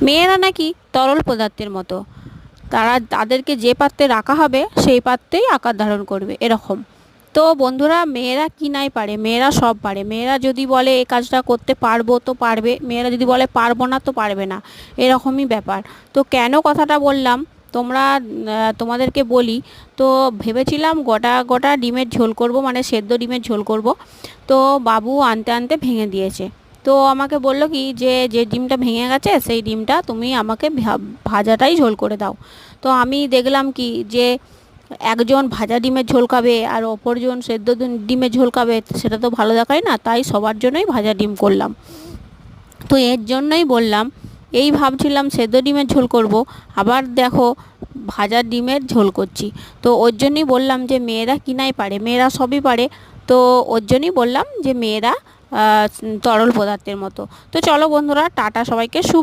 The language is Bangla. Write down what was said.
মেয়েরা নাকি তরল পদার্থের মতো, তাদেরকে যে পাত্রে রাখা হবে সেই পাত্রেই আকার ধারণ করবে, এরকম। তো বন্ধুরা, মেয়েরা কি নাই পারে, মেয়েরা সব পারে। মেয়েরা যদি বলে এই কাজটা করতে পারবো তো পারবে, মেয়েরা যদি বলে পারবো না তো পারবে না, এরকমই ব্যাপার। তো কেন কথাটা বললাম তোমাদেরকে বলি। তো ভেবেছিলাম গোটা গোটা ডিমের ঝোল করব, মানে সেদ্ধ ডিমের ঝোল করব। তো বাবু আনতে আনতে ভেঙে দিয়েছে। তো আমাকে বললো কি যে যে ডিমটা ভেঙে গেছে সেই ডিমটা তুমি আমাকে ভাজাটাই ঝোল করে দাও। তো আমি দেখলাম কি যে একজন ভাজা ডিমের ঝোল খাবে আর অপরজন সেদ্ধ ডিমের ঝোল খাবে, সেটা তো ভালো দেখায় না, তাই সবার জন্যই ভাজা ডিম করলাম। তো এর জন্যই বললাম, এই ভাবছিলাম সেদ্ধ ডিমের ঝোল করব, আবার দেখো ভাজা ডিমের ঝোল করছি। তো ওর জন্যই বললাম যে মেয়েরা কি নাই পারে, মেয়েরা সবই পারে। তো ওর জন্যই বললাম যে মেয়েরা তরল পদার্থের মতো। তো চলো বন্ধুরা, টাটা সবাইকে, শুভ